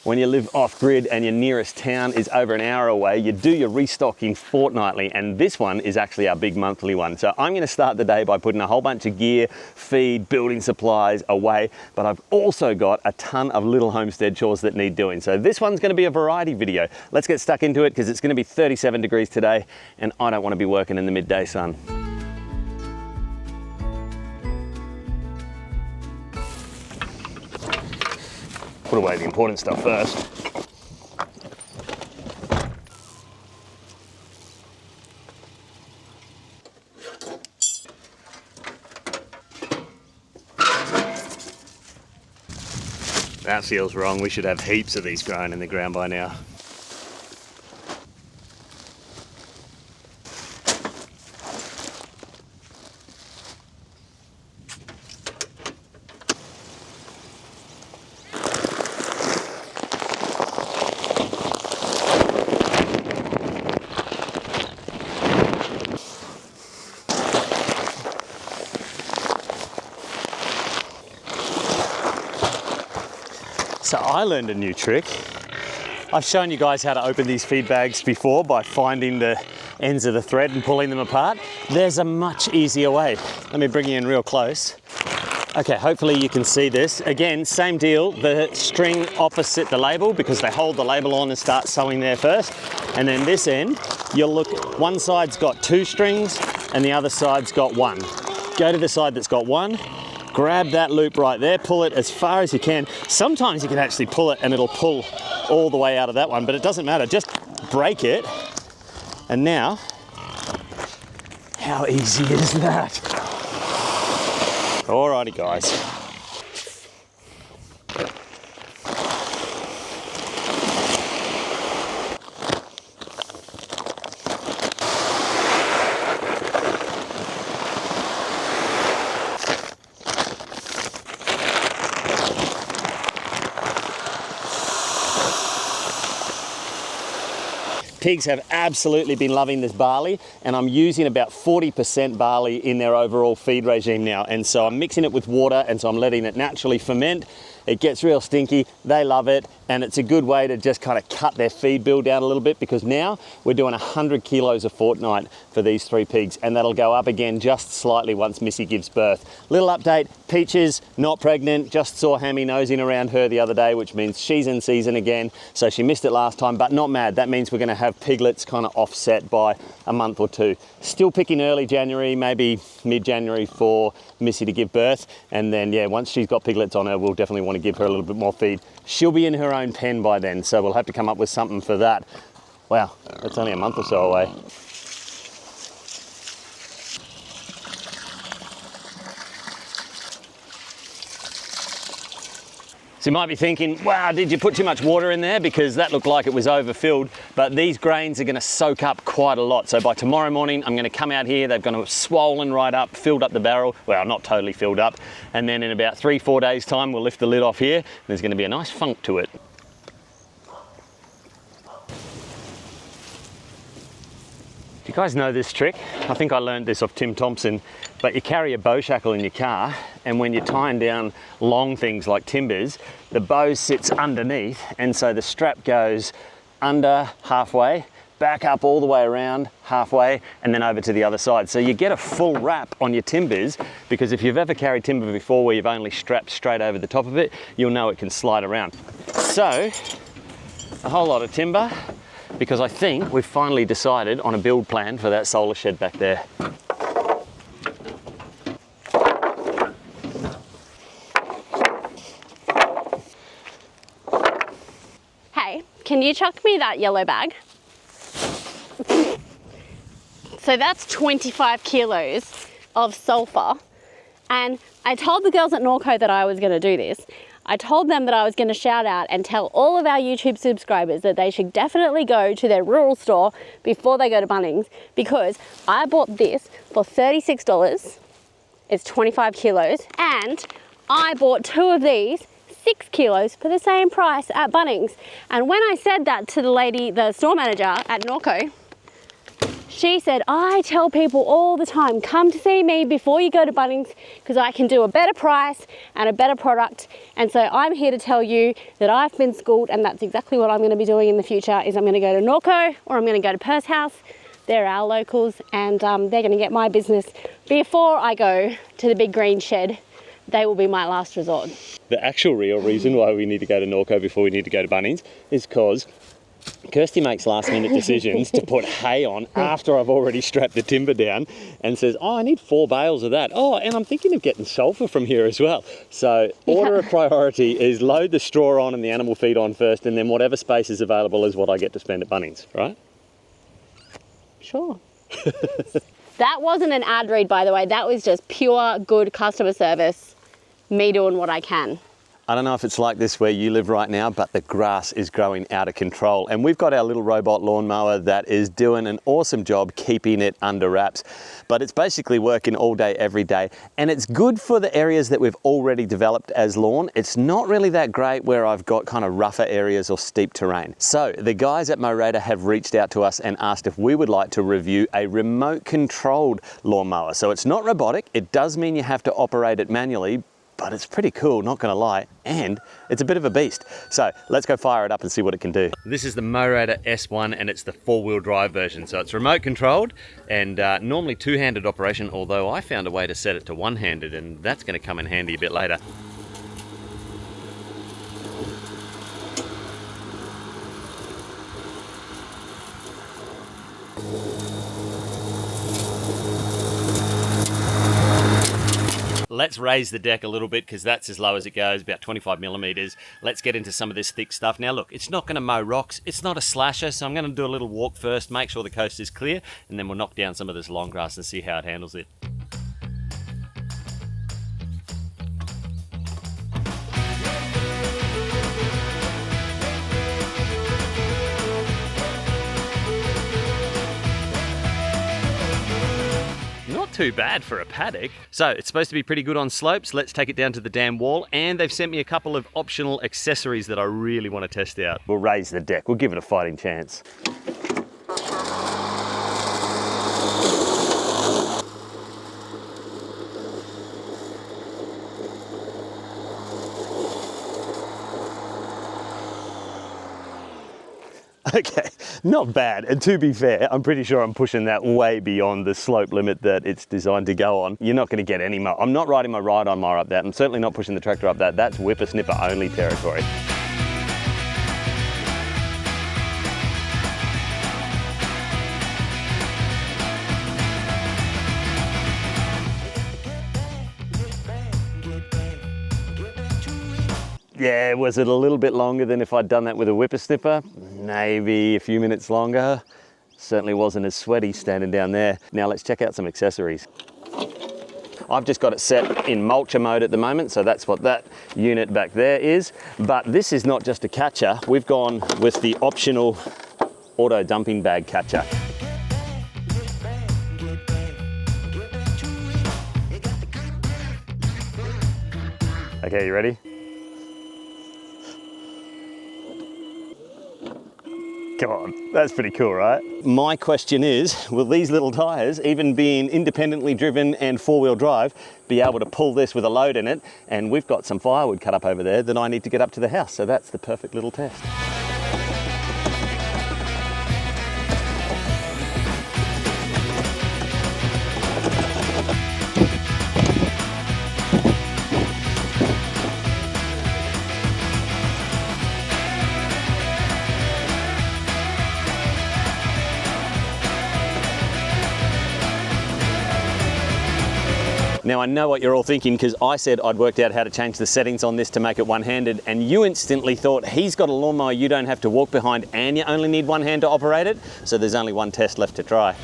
when you live off-grid and your nearest town is over an hour away, you do your restocking fortnightly, and this one is actually our big monthly one. So I'm going to start the day by putting a whole bunch of gear, feed, building supplies away, but I've also got a ton of little homestead chores that need doing. So this one's going to be a variety video. Let's get stuck into it because it's going to be 37 degrees today and I don't want to be working in the midday sun. Put away the important stuff first. That feels wrong. We should have heaps of these growing in the ground by now. So I learned a new trick. I've shown you guys how to open these feed bags before by finding the ends of the thread and pulling them apart. There's a much easier way. Let me bring you in real close. Okay, hopefully you can see this. Again, same deal, the string opposite the label because they hold the label on and start sewing there first. And then this end, you'll look, one side's got 2 strings and the other side's got 1. Go to the side that's got 1. Grab that loop right there, pull it as far as you can. Sometimes you can actually pull it and it'll pull all the way out of that one, but it doesn't matter. Just break it. And now, how easy is that? Alrighty guys. Pigs have absolutely been loving this barley, and I'm using about 40% barley in their overall feed regime now. And so I'm mixing it with water, and so I'm letting it naturally ferment. It gets real stinky, they love it, and it's a good way to just kind of cut their feed bill down a little bit because now we're doing 100 kilos a fortnight for these 3 pigs, and that'll go up again just slightly once Missy gives birth. Little update, Peaches, not pregnant, just saw Hammy nosing around her the other day, which means she's in season again, so she missed it last time, but not mad. That means we're gonna have piglets kind of offset by a month or 2. Still picking early January, maybe mid-January for Missy to give birth, and then yeah, once she's got piglets on her, we'll definitely want to give her a little bit more feed. She'll be in her own pen by then, so we'll have to come up with something for that. Wow, that's only a month or so away. So you might be thinking, wow, did you put too much water in there? Because that looked like it was overfilled, but these grains are gonna soak up quite a lot. So by tomorrow morning, I'm gonna come out here, they're gonna have swollen right up, filled up the barrel. Well, not totally filled up. And then in about 3-4 days time, we'll lift the lid off here. And there's gonna be a nice funk to it. Do you guys know this trick? I think I learned this off Tim Thompson, but you carry a bow shackle in your car, and when you're tying down long things like timbers, the bow sits underneath, and so the strap goes under halfway, back up all the way around halfway, and then over to the other side. So you get a full wrap on your timbers, because if you've ever carried timber before where you've only strapped straight over the top of it, you'll know it can slide around. So, a whole lot of timber, because I think we've finally decided on a build plan for that solar shed back there. Hey, can you chuck me that yellow bag? So that's 25 kilos of sulfur. And I told the girls at Norco that I was gonna do this. I told them that I was going to shout out and tell all of our YouTube subscribers that they should definitely go to their rural store before they go to Bunnings, because I bought this for $36. It's 25 kilos, and I bought 2 of these, 6 kilos, for the same price at Bunnings. And when I said that to the lady, the store manager at Norco, She said, I tell people all the time, come to see me before you go to Bunnings because I can do a better price and a better product. And so I'm here to tell you that I've been schooled, and that's exactly what I'm going to be doing in the future. Is I'm going to go to Norco or I'm going to go to Purse House. They're our locals, and they're going to get my business before I go to the big green shed. They will be my last resort. The actual real reason why we need to go to Norco before we need to go to Bunnings is because Kirsty makes last minute decisions to put hay on after I've already strapped the timber down, and says, oh, I need 4 bales of that. Oh, and I'm thinking of getting sulphur from here as well. So order of priority is load the straw on and the animal feed on first, and then whatever space is available is what I get to spend at Bunnings, right? Sure. That wasn't an ad read, by the way. That was just pure good customer service. Me doing what I can. I don't know if it's like this where you live right now, but the grass is growing out of control. And we've got our little robot lawnmower that is doing an awesome job keeping it under wraps. But it's basically working all day, every day. And it's good for the areas that we've already developed as lawn. It's not really that great where I've got kind of rougher areas or steep terrain. So the guys at Mowrator have reached out to us and asked if we would like to review a remote controlled lawnmower. So it's not robotic. It does mean you have to operate it manually, but it's pretty cool, not gonna lie, and it's a bit of a beast. So let's go fire it up and see what it can do. This is the Mowrator S1, and it's the 4-wheel drive version. So it's remote controlled and normally 2-handed operation, although I found a way to set it to 1-handed, and that's gonna come in handy a bit later. Let's raise the deck a little bit because that's as low as it goes, about 25 millimeters. Let's get into some of this thick stuff. Now look, it's not going to mow rocks. It's not a slasher, so I'm going to do a little walk first, make sure the coast is clear, and then we'll knock down some of this long grass and see how it handles it. Not too bad for a paddock. So it's supposed to be pretty good on slopes. Let's take it down to the dam wall, and they've sent me a couple of optional accessories that I really want to test out. We'll raise the deck. We'll give it a fighting chance. Okay, not bad. And to be fair, I'm pretty sure I'm pushing that way beyond the slope limit that it's designed to go on. You're not going to get any mower. I'm not riding my ride-on mower up that. I'm certainly not pushing the tractor up that. That's whippersnipper only territory. Yeah, was it a little bit longer than if I'd done that with a whippersnipper? Maybe a few minutes longer. Certainly wasn't as sweaty standing down there. Now let's check out some accessories. I've just got it set in mulcher mode at the moment, so that's what that unit back there is. But this is not just a catcher. We've gone with the optional auto dumping bag catcher. Okay, you ready? Come on, that's pretty cool, right? My question is, will these little tires, even being independently driven and 4-wheel drive, be able to pull this with a load in it? And we've got some firewood cut up over there that I need to get up to the house, so that's the perfect little test. Now I know what you're all thinking, because I said I'd worked out how to change the settings on this to make it one-handed, and you instantly thought, he's got a lawnmower you don't have to walk behind and you only need one hand to operate it, so there's only one test left to try.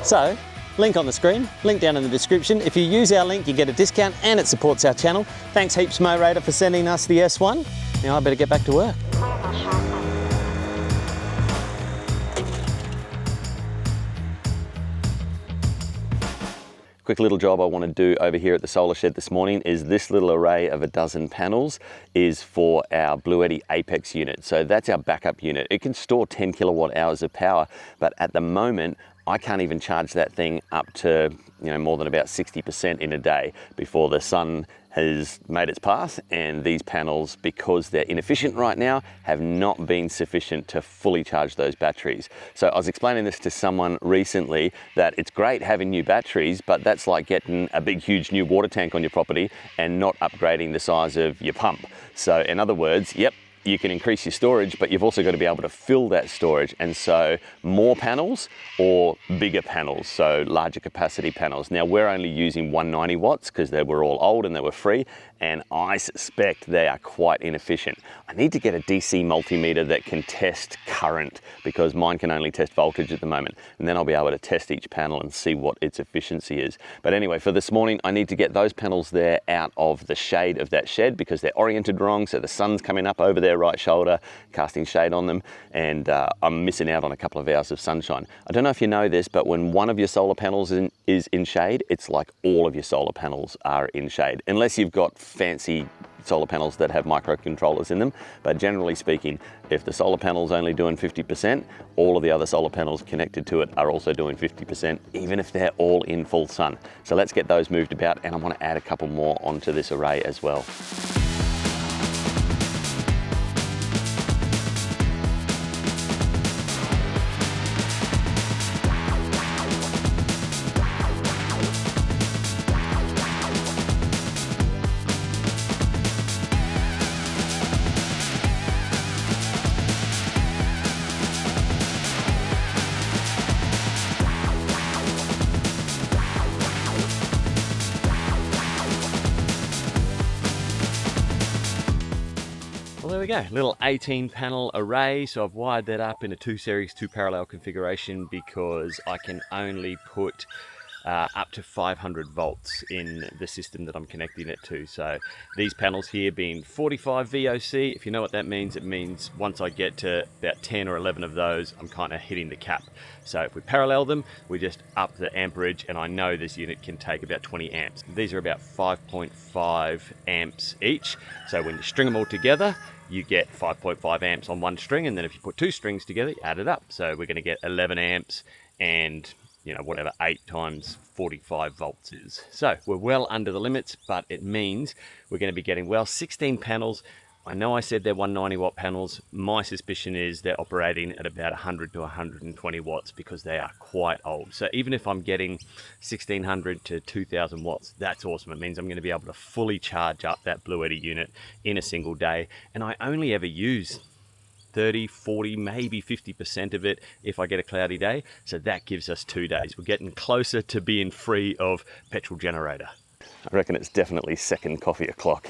So, link on the screen, link down in the description. If you use our link, you get a discount and it supports our channel. Thanks heaps, Mowrator, for sending us the S1. Now I better get back to work. quick little job I want to do over here at the solar shed this morning is this little array of a dozen panels is for our Bluetti Apex unit. So that's our backup unit. It can store 10 kilowatt hours of power, but at the moment, I can't even charge that thing up to, you know, more than about 60% in a day before the sun has made its path, and these panels, because they're inefficient right now, have not been sufficient to fully charge those batteries. So I was explaining this to someone recently that it's great having new batteries, but that's like getting a big huge new water tank on your property and not upgrading the size of your pump. So in other words, yep, you can increase your storage, but you've also got to be able to fill that storage. And so more panels or bigger panels, so larger capacity panels. Now we're only using 190 watts because they were all old and they were free, and I suspect they are quite inefficient. I need to get a DC multimeter that can test current because mine can only test voltage at the moment. And then I'll be able to test each panel and see what its efficiency is. But anyway, for this morning, I need to get those panels there out of the shade of that shed because they're oriented wrong. So the sun's coming up over their right shoulder, casting shade on them, and I'm missing out on a couple of hours of sunshine. I don't know if you know this, but when one of your solar panels is in shade, it's like all of your solar panels are in shade, unless you've got fancy solar panels that have microcontrollers in them. But generally speaking, if the solar panel's only doing 50%, all of the other solar panels connected to it are also doing 50%, even if they're all in full sun. So let's get those moved about, and I want to add a couple more onto this array as well. Well, there we go, little 18 panel array. So I've wired that up in a 2 series 2 parallel configuration because I can only put up to 500 volts in the system that I'm connecting it to. So these panels here being 45 VOC, if you know what that means, it means once I get to about 10 or 11 of those, I'm kind of hitting the cap. So if we parallel them, we just up the amperage, and I know this unit can take about 20 amps. These are about 5.5 amps each. So when you string them all together, you get 5.5 amps on one string, and then if you put 2 strings together, you add it up. So we're going to get 11 amps and, you know, whatever 8 times 45 volts is. So we're well under the limits, but it means we're going to be getting, well, 16 panels. I know I said they're 190 watt panels. My suspicion is they're operating at about 100 to 120 watts because they are quite old. So even if I'm getting 1600 to 2000 watts, that's awesome. It means I'm going to be able to fully charge up that Bluetti unit in a single day. And I only ever use 30, 40, maybe 50% of it if I get a cloudy day. So that gives us 2 days. We're getting closer to being free of petrol generator. I reckon it's definitely second coffee o'clock.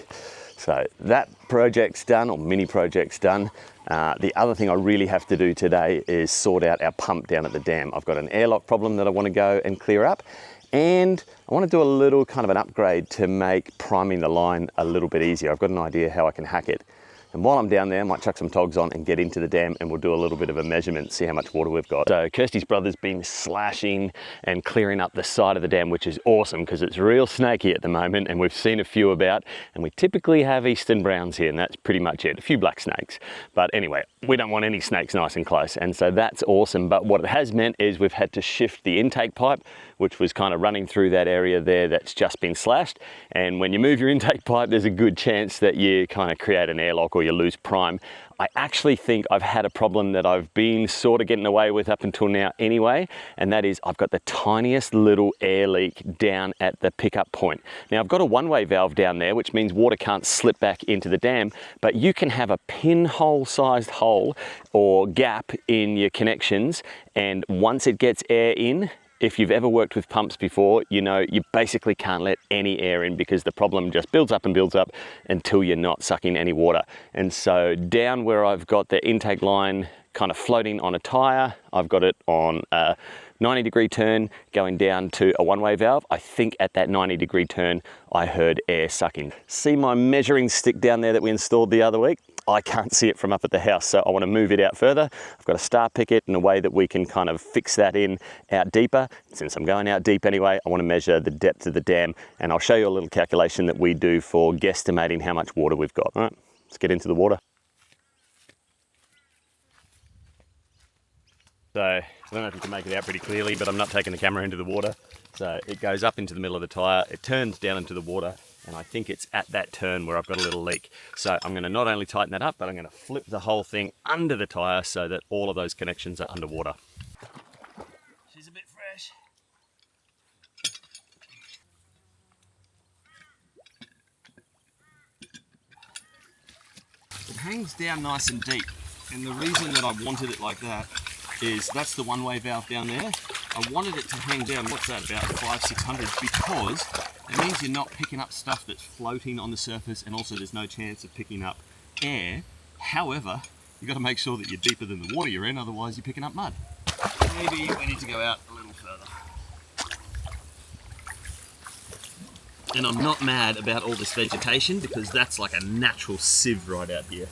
So that project's done, or mini project's done. The other thing I really have to do today is sort out our pump down at the dam. I've got an airlock problem that I want to go and clear up, and I want to do a little kind of an upgrade to make priming the line a little bit easier. I've got an idea how I can hack it. And while I'm down there, I might chuck some togs on and get into the dam, and we'll do a little bit of a measurement, see how much water we've got. So Kirsty's brother's been slashing and clearing up the side of the dam, which is awesome because it's real snaky at the moment, and we've seen a few about, and we typically have eastern browns here, and that's pretty much it. A few black snakes. But anyway, we don't want any snakes nice and close, and so that's awesome. But what it has meant is we've had to shift the intake pipe, which was kind of running through that area there that's just been slashed. And when you move your intake pipe, there's a good chance that you kind of create an airlock or you lose prime. I actually think I've had a problem that I've been sort of getting away with up until now anyway, and that is I've got the tiniest little air leak down at the pickup point. Now I've got a one-way valve down there, which means water can't slip back into the dam, but you can have a pinhole sized hole or gap in your connections, and once it gets air in, if you've ever worked with pumps before, you know you basically can't let any air in because the problem just builds up and builds up until you're not sucking any water. And so down where I've got the intake line kind of floating on a tire, I've got it on a 90-degree turn going down to a one-way valve. I think at that 90-degree turn, I heard air sucking. See my measuring stick down there that we installed the other week? I can't see it from up at the house, so I want to move it out further. I've got a star picket in a way that we can kind of fix that in out deeper. Since I'm going out deep anyway, I want to measure the depth of the dam, and I'll show you a little calculation that we do for guesstimating how much water we've got. All right, let's get into the water. So I don't know if you can make it out pretty clearly, but I'm not taking the camera into the water. So it goes up into the middle of the tyre, it turns down into the water, and I think it's at that turn where I've got a little leak. So I'm going to not only tighten that up, but I'm going to flip the whole thing under the tyre so that all of those connections are underwater. She's a bit fresh. It hangs down nice and deep, and the reason that I wanted it like that is that's the one-way valve down there. I wanted it to hang down, what's that, about 500-600, because it means you're not picking up stuff that's floating on the surface, and also there's no chance of picking up air. However, you've got to make sure that you're deeper than the water you're in, otherwise you're picking up mud. Maybe we need to go out a little further. And I'm not mad about all this vegetation, because that's like a natural sieve right out here.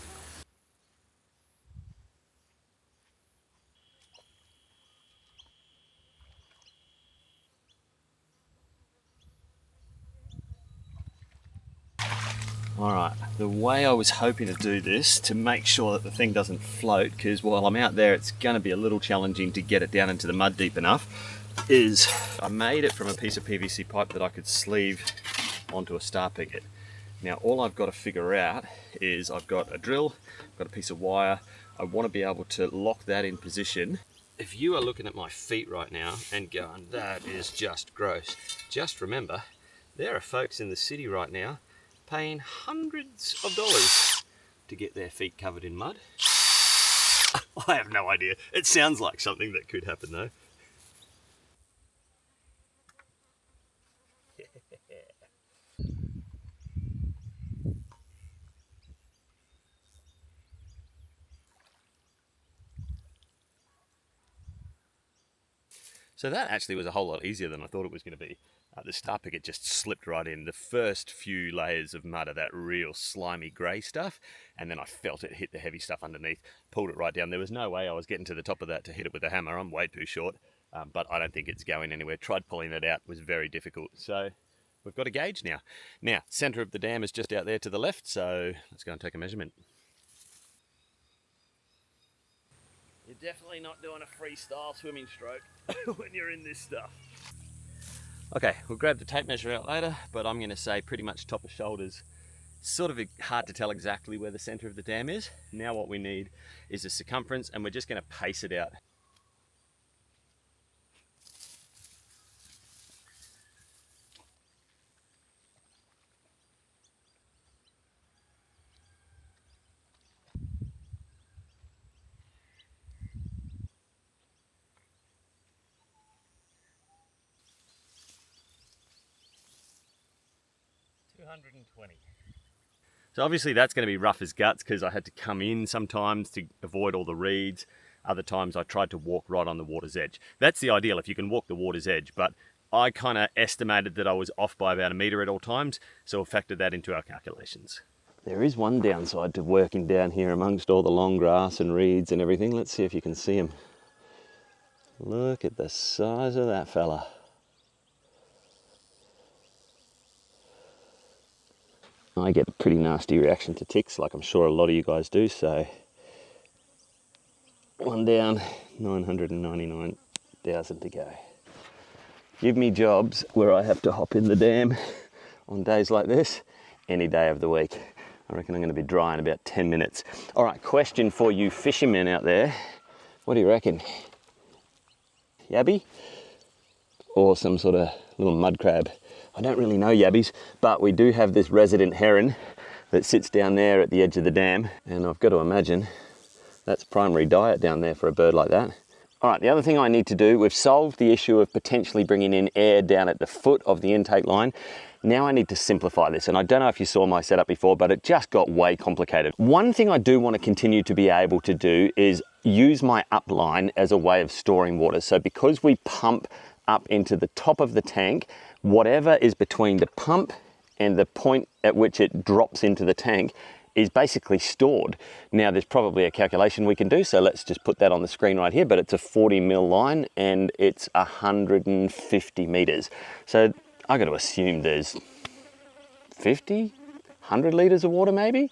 Alright, the way I was hoping to do this to make sure that the thing doesn't float, because while I'm out there it's going to be a little challenging to get it down into the mud deep enough, is I made it from a piece of PVC pipe that I could sleeve onto a star picket. Now all I've got to figure out is I've got a drill, I've got a piece of wire, I want to be able to lock that in position. If you are looking at my feet right now and going, that is just gross, just remember, there are folks in the city right now paying hundreds of dollars to get their feet covered in mud. I have no idea. It sounds like something that could happen though. So that actually was a whole lot easier than I thought it was going to be. The star picket just slipped right in. The first few layers of mud are that real slimy grey stuff, and then I felt it hit the heavy stuff underneath, pulled it right down. There was no way I was getting to the top of that to hit it with a hammer. I'm way too short, but I don't think it's going anywhere. Tried pulling it out, was very difficult. So we've got a gauge now. Now, centre of the dam is just out there to the left, so let's go and take a measurement. You're definitely not doing a freestyle swimming stroke when you're in this stuff. Okay, we'll grab the tape measure out later, but I'm going to say pretty much top of shoulders. Sort of hard to tell exactly where the centre of the dam is. Now what we need is a circumference, and we're just going to pace it out. So obviously that's going to be rough as guts, because I had to come in sometimes to avoid all the reeds. Other times I tried to walk right on the water's edge. That's the ideal, if you can walk the water's edge, but I kind of estimated that I was off by about 1 metre at all times, so we'll factor that into our calculations. There is one downside to working down here amongst all the long grass and reeds and everything. Let's see if you can see him. Look at the size of that fella. I get a pretty nasty reaction to ticks, like I'm sure a lot of you guys do, so one down, 999,000 to go. Give me jobs where I have to hop in the dam on days like this any day of the week. I reckon I'm going to be dry in about 10 minutes. All right, question for you fishermen out there. What do you reckon? Yabby? Or some sort of little mud crab? I don't really know yabbies, but we do have this resident heron that sits down there at the edge of the dam, and I've got to imagine that's primary diet down there for a bird like that. All right, the other thing I need to do, we've solved the issue of potentially bringing in air down at the foot of the intake line. Now I need to simplify this, and I don't know if you saw my setup before, but it just got way complicated. One thing I do want to continue to be able to do is use my upline as a way of storing water. So because we pump up into the top of the tank, whatever is between the pump and the point at which it drops into the tank is basically stored. Now there's probably a calculation we can do, so let's just put that on the screen right here, but it's a 40 mil line and it's 150 meters. So I got to assume there's 50, 100 liters of water maybe?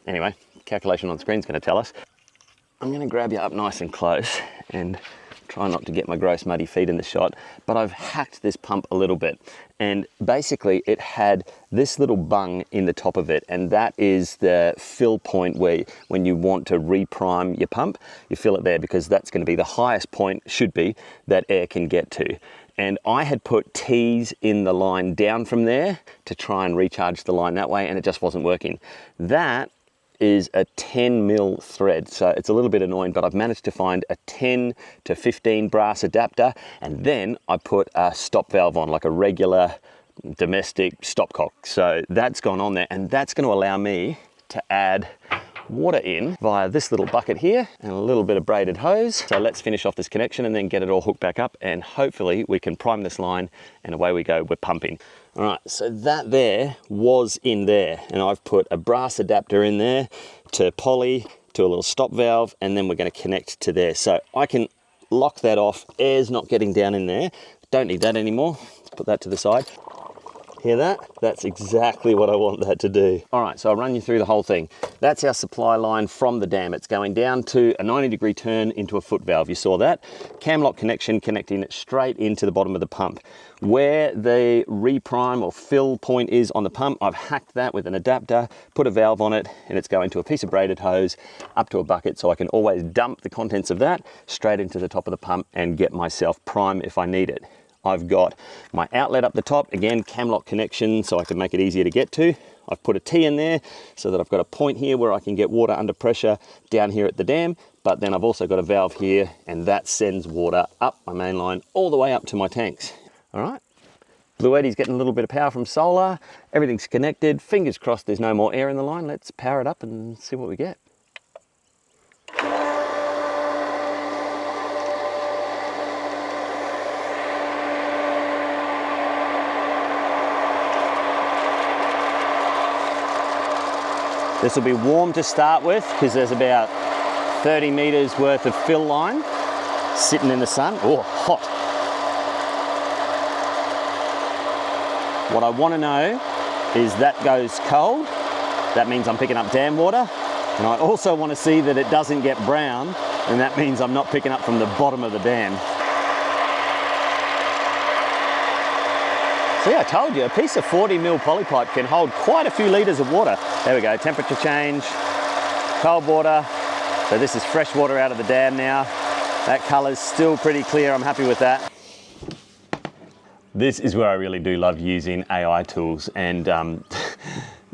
Anyway, calculation on the screen is going to tell us. I'm going to grab you up nice and close and try not to get my gross muddy feet in the shot, but I've hacked this pump a little bit, and basically it had this little bung in the top of it, and that is the fill point where when you want to reprime your pump, you fill it there because that's going to be the highest point, should be, that air can get to. And I had put T's in the line down from there to try and recharge the line that way, and it just wasn't working. That is a 10 mil thread, so it's a little bit annoying, but I've managed to find a 10 to 15 brass adapter, and then I put a stop valve on, like a regular domestic stopcock. So that's gone on there, and that's going to allow me to add water in via this little bucket here and a little bit of braided hose. So let's finish off this connection and then get it all hooked back up, and hopefully we can prime this line and away we go, we're pumping. All right, so that there was in there, and I've put a brass adapter in there to poly, to a little stop valve, and then we're going to connect to there. So I can lock that off, air's not getting down in there. Don't need that anymore, let's put that to the side. Hear that? That's exactly what I want that to do. All right, so I'll run you through the whole thing. That's our supply line from the dam. It's going down to a 90-degree turn into a foot valve. You saw that. Cam lock connection connecting it straight into the bottom of the pump. Where the reprime or fill point is on the pump, I've hacked that with an adapter, put a valve on it, and it's going to a piece of braided hose up to a bucket, so I can always dump the contents of that straight into the top of the pump and get myself prime if I need it. I've got my outlet up the top, again, cam lock connection, so I can make it easier to get to. I've put a T in there so that I've got a point here where I can get water under pressure down here at the dam, but then I've also got a valve here, and that sends water up my main line all the way up to my tanks. All right, Blue Eddy's getting a little bit of power from solar, everything's connected, fingers crossed there's no more air in the line. Let's power it up and see what we get. This will be warm to start with because there's about 30 meters worth of fill line sitting in the sun. Oh, hot. What I want to know is that goes cold. That means I'm picking up dam water. And I also want to see that it doesn't get brown, and that means I'm not picking up from the bottom of the dam. See, I told you, a piece of 40 mil polypipe can hold quite a few litres of water. There we go, temperature change, cold water. So this is fresh water out of the dam now. That colour's still pretty clear, I'm happy with that. This is where I really do love using AI tools, and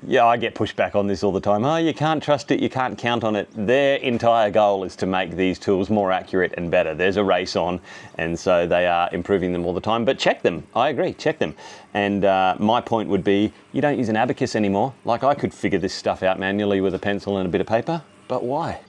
yeah, I get pushed back on this all the time. Oh, you can't trust it, you can't count on it. Their entire goal is to make these tools more accurate and better. There's a race on, and so they are improving them all the time. But check them, I agree, check them. And my point would be, you don't use an abacus anymore. Like, I could figure this stuff out manually with a pencil and a bit of paper, but why?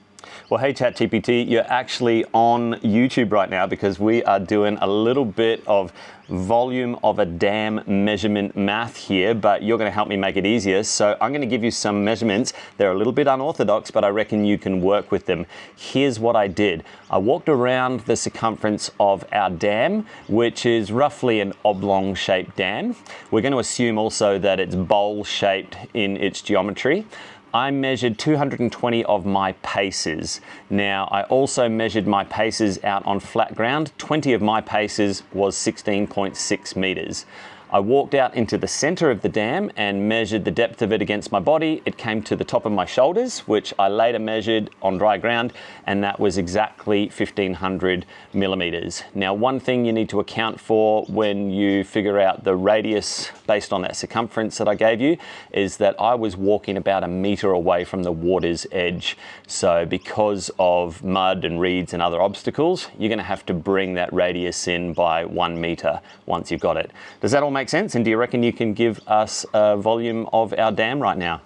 Well, hey ChatGPT, you're actually on YouTube right now because we are doing a little bit of volume of a dam measurement math here, but you're going to help me make it easier. So I'm going to give you some measurements. They're a little bit unorthodox, but I reckon you can work with them. Here's what I did. I walked around the circumference of our dam, which is roughly an oblong shaped dam. We're going to assume also that it's bowl shaped in its geometry. I measured 220 of my paces. Now, I also measured my paces out on flat ground. 20 of my paces was 16.6 meters. I walked out into the center of the dam and measured the depth of it against my body. It came to the top of my shoulders, which I later measured on dry ground, and that was exactly 1500 millimeters. Now, one thing you need to account for when you figure out the radius based on that circumference that I gave you is that I was walking about a meter away from the water's edge. So because of mud and reeds and other obstacles, you're going to have to bring that radius in by 1 meter once you've got it. Does that all make sense? And do you reckon you can give us a volume of our dam right now?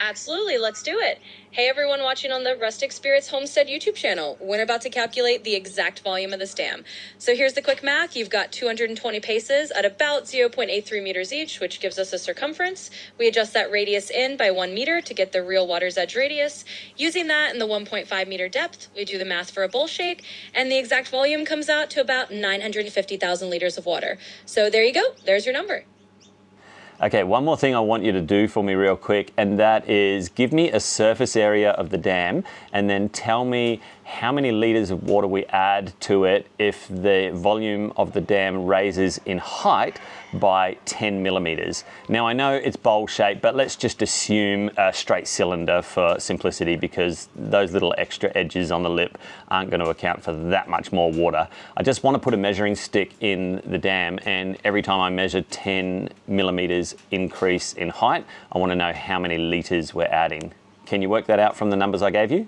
Absolutely, let's do it. Hey everyone watching on the Rustic Spirits Homestead YouTube channel. We're about to calculate the exact volume of this dam. So here's the quick math. You've got 220 paces at about 0.83 meters each, which gives us a circumference. We adjust that radius in by 1 meter to get the real water's edge radius. Using that and the 1.5 meter depth, we do the math for a bowl shake, and the exact volume comes out to about 950,000 liters of water. So there you go, there's your number. Okay, one more thing I want you to do for me real quick, and that is give me a surface area of the dam and then tell me how many liters of water we add to it if the volume of the dam raises in height by 10 millimeters. Now I know it's bowl shaped, but let's just assume a straight cylinder for simplicity, because those little extra edges on the lip aren't going to account for that much more water. I just want to put a measuring stick in the dam, and every time I measure 10 millimeters increase in height, I want to know how many liters we're adding. Can you work that out from the numbers I gave you?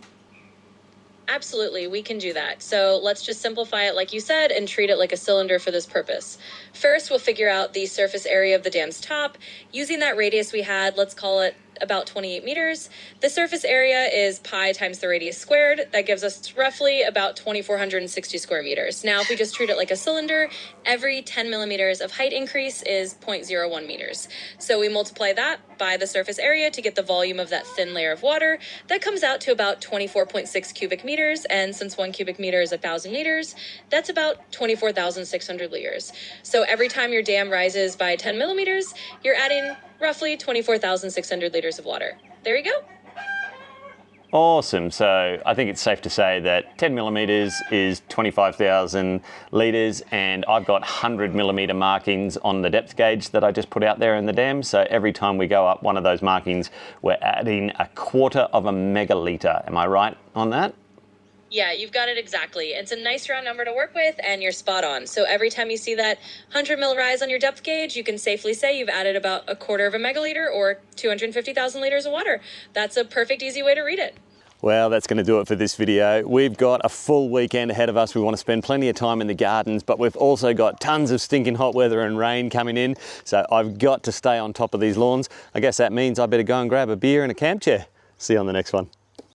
Absolutely, we can do that. So let's just simplify it like you said and treat it like a cylinder for this purpose. First, we'll figure out the surface area of the dam's top. Using that radius we had, let's call it about 28 meters. The surface area is pi times the radius squared. That gives us roughly about 2,460 square meters. Now, if we just treat it like a cylinder, every 10 millimeters of height increase is 0.01 meters. So we multiply that by the surface area to get the volume of that thin layer of water. That comes out to about 24.6 cubic meters. And since 1 cubic meter is 1,000 liters, that's about 24,600 liters. So every time your dam rises by 10 millimeters, you're adding roughly 24,600 liters of water. There you go. Awesome. So I think it's safe to say that 10 millimeters is 25,000 liters, and I've got 100 millimeter markings on the depth gauge that I just put out there in the dam. So every time we go up one of those markings, we're adding 1/4 of a megaliter. Am I right on that? Yeah, you've got it exactly. It's a nice round number to work with, and you're spot on. So every time you see that 100 mil rise on your depth gauge, you can safely say you've added about 1/4 of a megaliter or 250,000 liters of water. That's a perfect, easy way to read it. Well, that's going to do it for this video. We've got a full weekend ahead of us. We want to spend plenty of time in the gardens, but we've also got tons of stinking hot weather and rain coming in. So I've got to stay on top of these lawns. I guess that means I better go and grab a beer and a camp chair. See you on the next one.